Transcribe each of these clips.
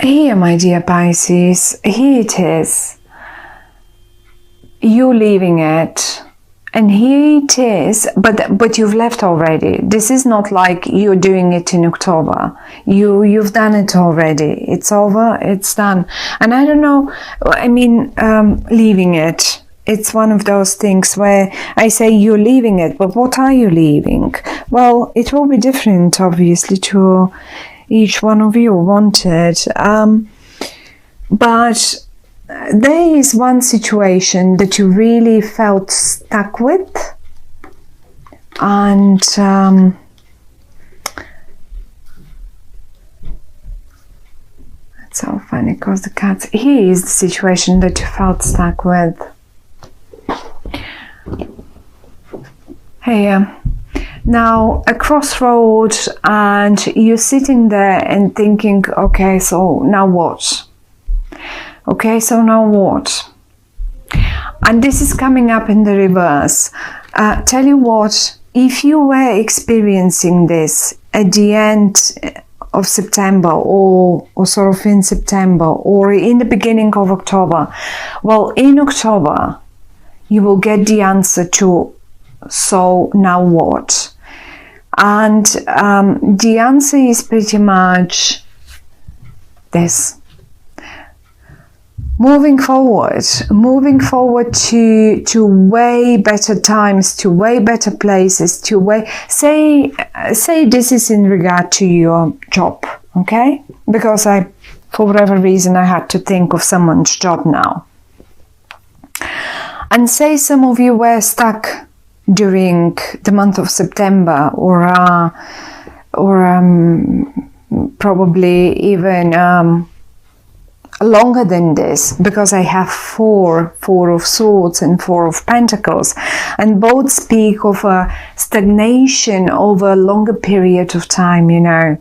Here, my dear Pisces, here it is. You're leaving it. And here it is, but you've left already. This is not like you're doing it in October. You've done it already. It's over, it's done. And I don't know, I mean, leaving it. It's one of those things where I say you're leaving it, but what are you leaving? Well, it will be different, obviously, to each one of you wanted. But there is one situation that you really felt stuck with, and it's so funny because the cats. Here is the situation that you felt stuck with. Here, now a crossroad, and you're sitting there and thinking, okay, so now what? Okay, so now what? And this is coming up in the reverse. Tell you what, if you were experiencing this at the end of September or sort of in September or in the beginning of October, well, in October, you will get the answer to, so now what? And the answer is pretty much this. Moving forward to way better times, to way better places, to way, say this is in regard to your job, okay? Because for whatever reason, I had to think of someone's job now. And say some of you were stuck during the month of September, or probably even longer than this, because I have four of swords and 4 of pentacles, and both speak of a stagnation over a longer period of time, you know.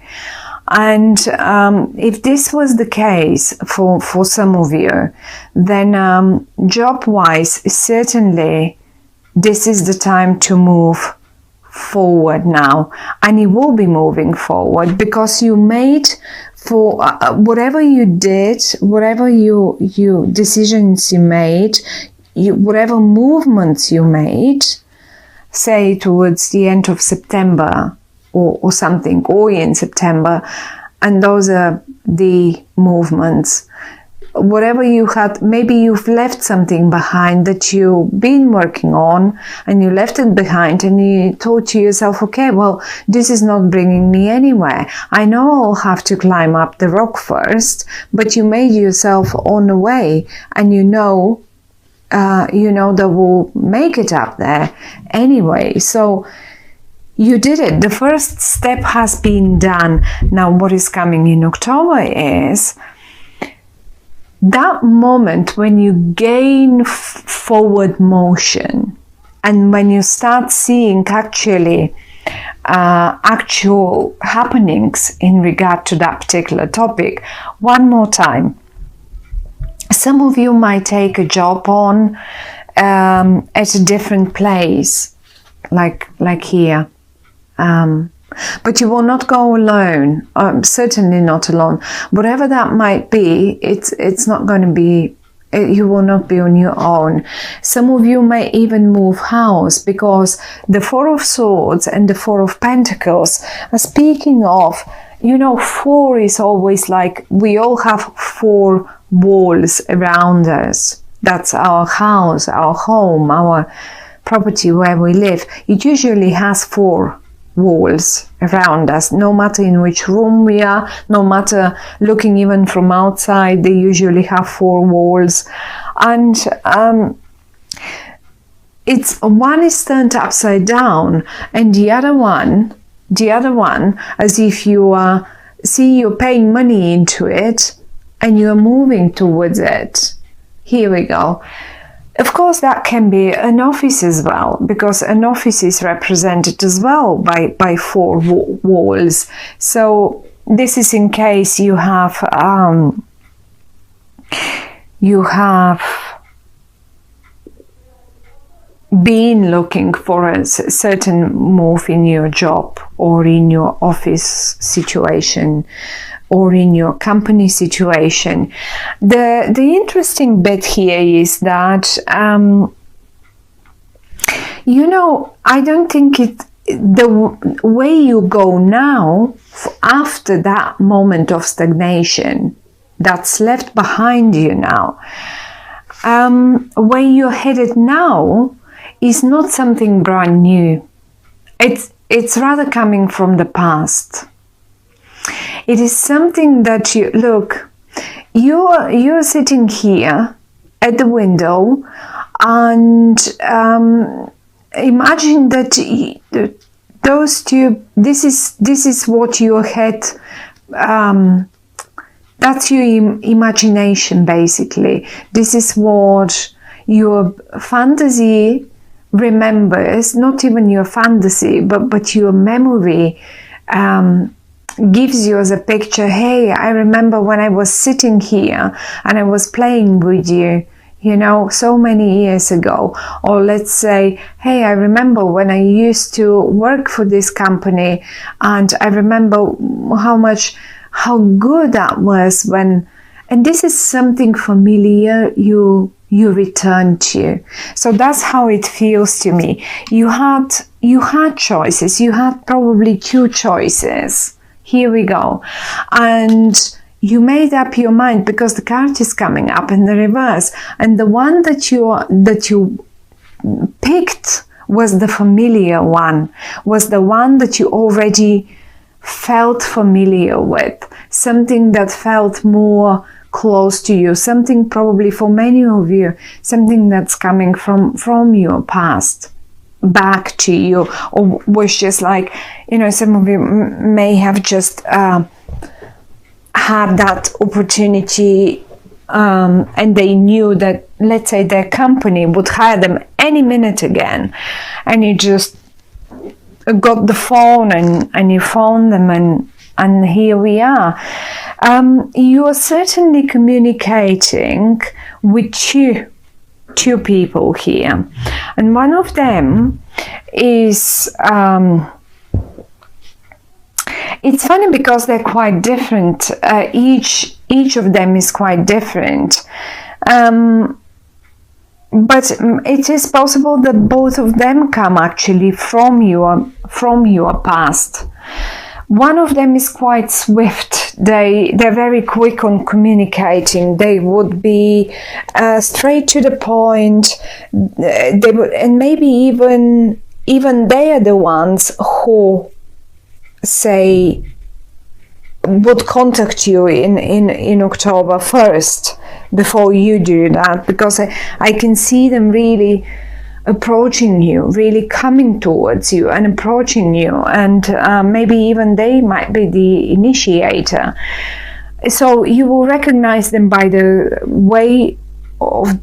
And if this was the case for some of you, then job-wise, certainly this is the time to move forward now, and you will be moving forward because you made for whatever you did, whatever you decisions you made, whatever movements you made, say towards the end of September or something, or in September, and those are the movements. Whatever you had, maybe you've left something behind that you've been working on, and you left it behind, and you thought to yourself, okay, well, this is not bringing me anywhere. I know I'll have to climb up the rock first, but you made yourself on the way, and you know that will make it up there anyway. So you did it. The first step has been done. Now, what is coming in October is that moment when you gain forward motion, and when you start seeing actual happenings in regard to that particular topic. One more time. Some of you might take a job on at a different place, like here. But you will not go alone, certainly not alone. Whatever that might be, it's not going to be, you will not be on your own. Some of you may even move house, because the 4 of Swords and the 4 of Pentacles are speaking of, 4 is always like, we all have 4 walls around us. That's our house, our home, our property where we live. It usually has 4 walls around us, no matter in which room we are, no matter looking even from outside, they usually have 4 walls. And it's one is turned upside down, and the other one, as if you are, you're paying money into it and you're moving towards it. Here we go. Of course, that can be an office as well, because an office is represented as well by 4 walls. So this is in case you have been looking for a certain move in your job or in your office situation. or in your company situation. The interesting bit here is that I don't think the way you go now after that moment of stagnation that's left behind you now, where you're headed now is not something brand new. It's rather coming from the past. It is something that you're sitting here at the window, and imagine that those two, this is what your head, that's your imagination basically. This is what your fantasy remembers, not even your fantasy, but your memory gives you as a picture. Hey, I remember when I was sitting here and I was playing with you, so many years ago. Or let's say, hey, I remember when I used to work for this company, and I remember how good that was when, and this is something familiar you return to. So that's how it feels to me. You had choices. You had probably two choices. Here we go. And you made up your mind, because the card is coming up in the reverse. And the one that you picked was the familiar one, was the one that you already felt familiar with, something that felt more close to you, something probably for many of you, something that's coming from your past back to you, or was just like, some of you may have just had that opportunity, and they knew that, let's say, their company would hire them any minute again, and you just got the phone and you phoned them, and here we are. You are certainly communicating with two people here, and one of them is it's funny because they're quite different. Each of them is quite different, but it is possible that both of them come actually from your past. One of them is quite swift. They're very quick on communicating. They would be straight to the point. They would, and maybe even they are the ones who say would contact you in October 1st before you do that, because I can see them really approaching you, really coming towards you and approaching you, and maybe even they might be the initiator. So you will recognize them by the way of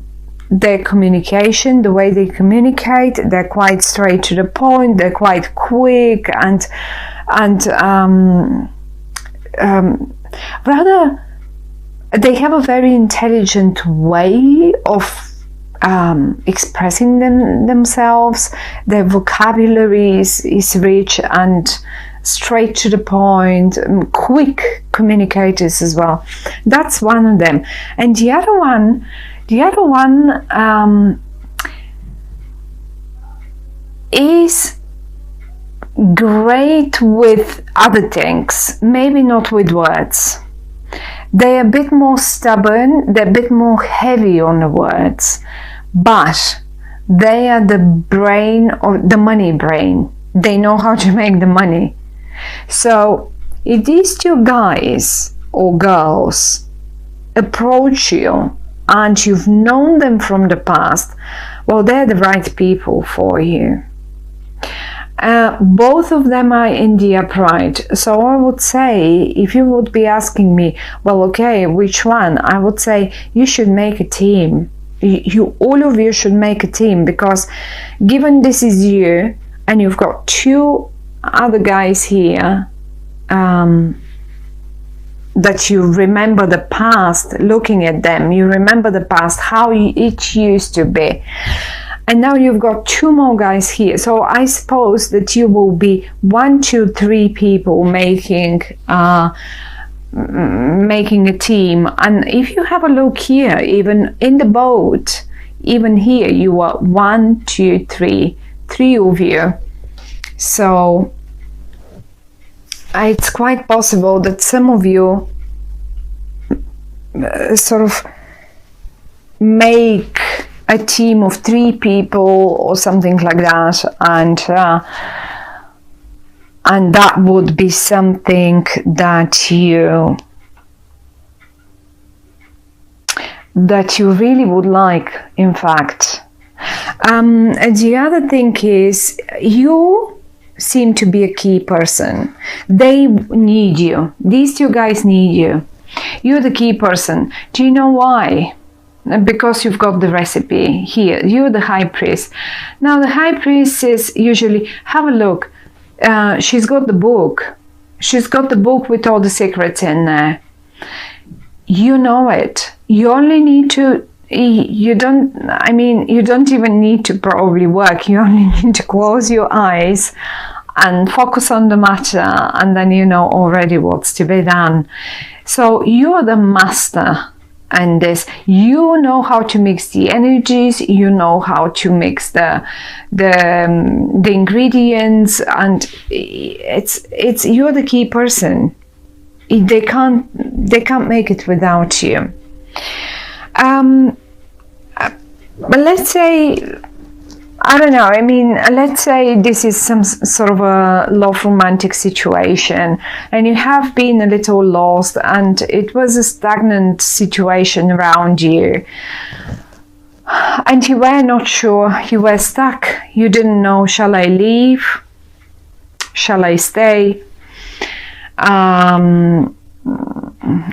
their communication, the way they communicate. They're quite straight to the point, they're quite quick, and rather they have a very intelligent way of expressing themselves. Their vocabulary is rich and straight to the point, quick communicators as well. That's one of them. And the other one is great with other things, maybe not with words. They're a bit more stubborn, they're a bit more heavy on the words, but they are the brain, or the money brain. They know how to make the money. So if these two guys or girls approach you and you've known them from the past, well, they're the right people for you. Both of them are in the upright. So I would say, if you would be asking me, well, okay, which one? I would say you should make a team. All of you should make a team, because given this is you and you've got two other guys here, that you remember the past, looking at them, you remember the past, how it used to be. And now you've got two more guys here. So I suppose that you will be 1, 2, 3 people making making a team. And if you have a look here, even in the boat, even here, you are 1, 2, 3, 3 of you. So it's quite possible that some of you sort of make a team of 3 people or something like that, and that would be something that you really would like, in fact. And the other thing is, you seem to be a key person. They need you. These 2 guys need you. You're the key person. Do you know why? Because you've got the recipe here. You're the high priest. Now the high priest is usually, have a look. She's got the book. She's got the book with all the secrets in there. You know it. You only need to, you don't even need to probably work. You only need to close your eyes and focus on the matter, and then you know already what's to be done. So you're the master. And this, you know how to mix the energies, you know how to mix the ingredients, and it's you're the key person. They can't make it without you. But let's say, I don't know, I mean, let's say this is some sort of a love romantic situation, and you have been a little lost, and it was a stagnant situation around you, and you were not sure, you were stuck, you didn't know, shall I leave, shall I stay?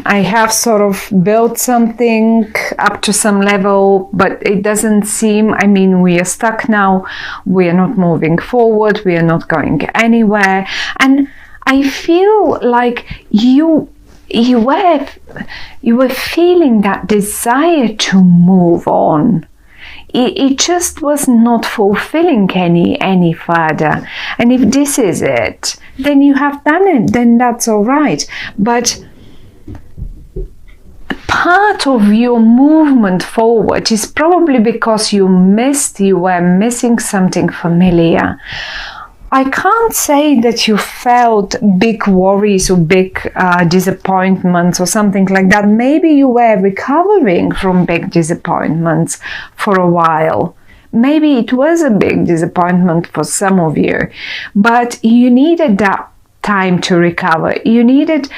I have sort of built something up to some level, but it doesn't seem, I mean, we are stuck now, we are not moving forward, we are not going anywhere, and I feel like you were feeling that desire to move on. It just was not fulfilling any further, and if this is it, then you have done it, then that's all right. But part of your movement forward is probably because you were missing something familiar. I can't say that you felt big worries or big disappointments or something like that. Maybe you were recovering from big disappointments for a while. Maybe it was a big disappointment for some of you, but you needed that time to recover. You don't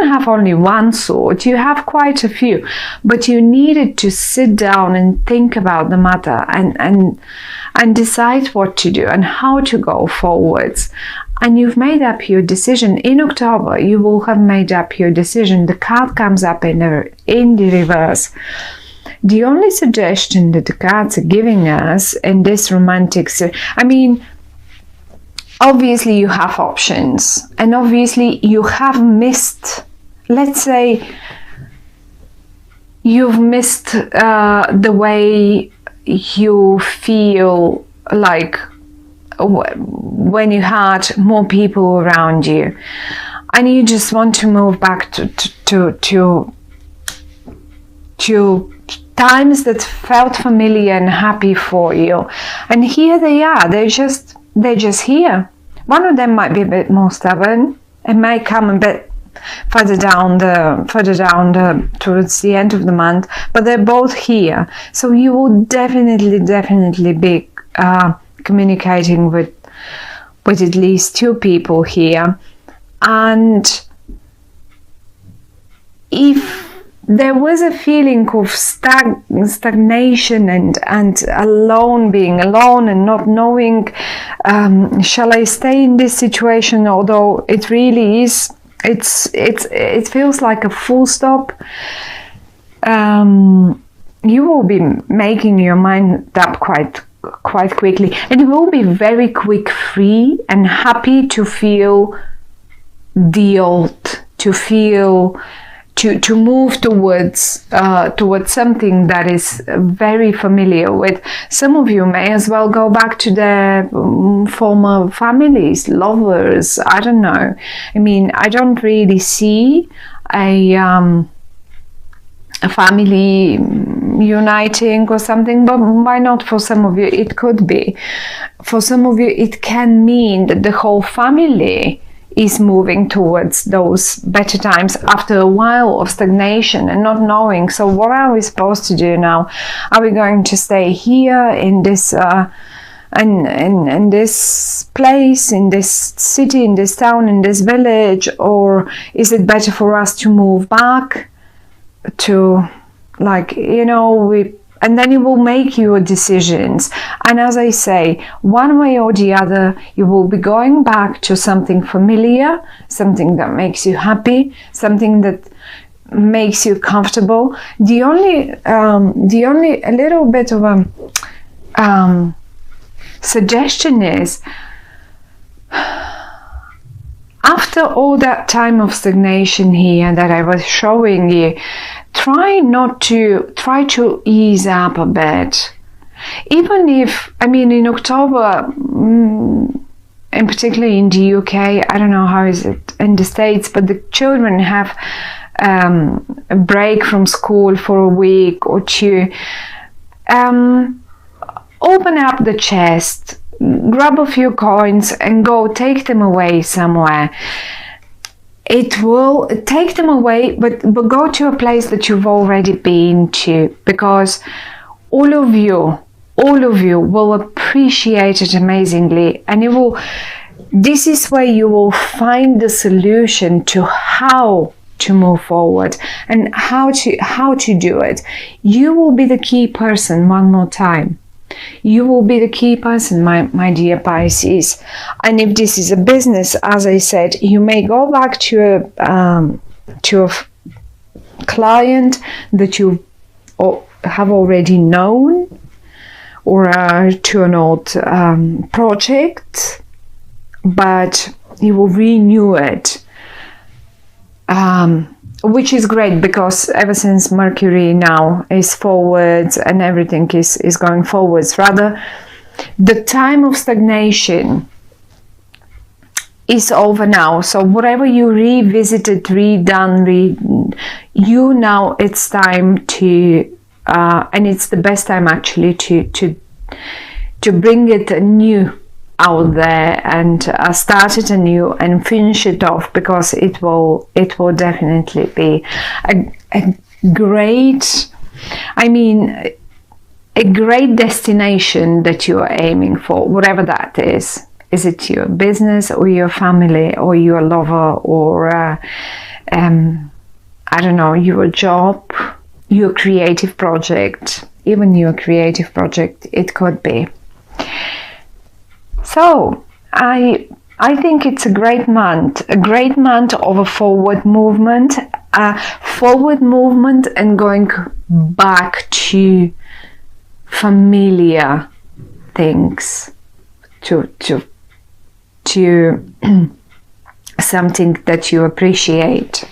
have only one sword, you have quite a few, but you needed to sit down and think about the matter and decide what to do and how to go forwards. And you've made up your decision. In October, you will have made up your decision. The card comes up in the reverse. The only suggestion that the cards are giving us in this romantic, I mean, obviously you have options, and obviously you have missed, let's say, you've missed the way you feel like when you had more people around you, and you just want to move back to times that felt familiar and happy for you. And here they are, they're just here. One of them might be a bit more stubborn. It might come a bit further down towards the end of the month, but they're both here. So you will definitely be communicating with at least 2 people here. And if there was a feeling of stagnation and being alone and not knowing, shall I stay in this situation, although it really is, it feels like a full stop. You will be making your mind up quite quickly, and you will be very free and happy to feel the old, to feel to move towards something that is very familiar with. Some of you may as well go back to their former families, lovers, I don't know. I mean, I don't really see a family uniting or something, but why not? For some of you it could be. For some of you it can mean that the whole family is moving towards those better times after a while of stagnation and not knowing. So what are we supposed to do now? Are we going to stay here in this in this place, in this city, in this town, in this village, or is it better for us to move back to, like, you know, and then you will make your decisions. And as I say, one way or the other, you will be going back to something familiar, something that makes you happy, something that makes you comfortable. The only a little bit of a suggestion is, after all that time of stagnation here that I was showing you, try to ease up a bit. Even if, I mean, in October, and particularly in the UK, I don't know how is it in the States, but the children have a break from school for a week or two. Open up the chest, grab a few coins and go take them away somewhere. It will take them away, but go to a place that you've already been to, because all of you will appreciate it amazingly, and this is where you will find the solution to how to move forward and how to do it. You will be the key person one more time. You will be the key person, my dear Pisces. And if this is a business, as I said, you may go back to a client that you have already known, or to an old project, but you will renew it. Which is great, because ever since Mercury now is forwards and everything is going forwards, rather, the time of stagnation is over now. So whatever you revisited, redone, you now it's time to, and it's the best time actually to bring it anew out there and start it anew and finish it off, because it will definitely be a great, I mean, a great destination that you are aiming for, whatever that is. Is it your business or your family or your lover, or I don't know, your job, your creative project, even your creative project, it could be. So I think it's a great month of a forward movement and going back to familiar things, to something that you appreciate.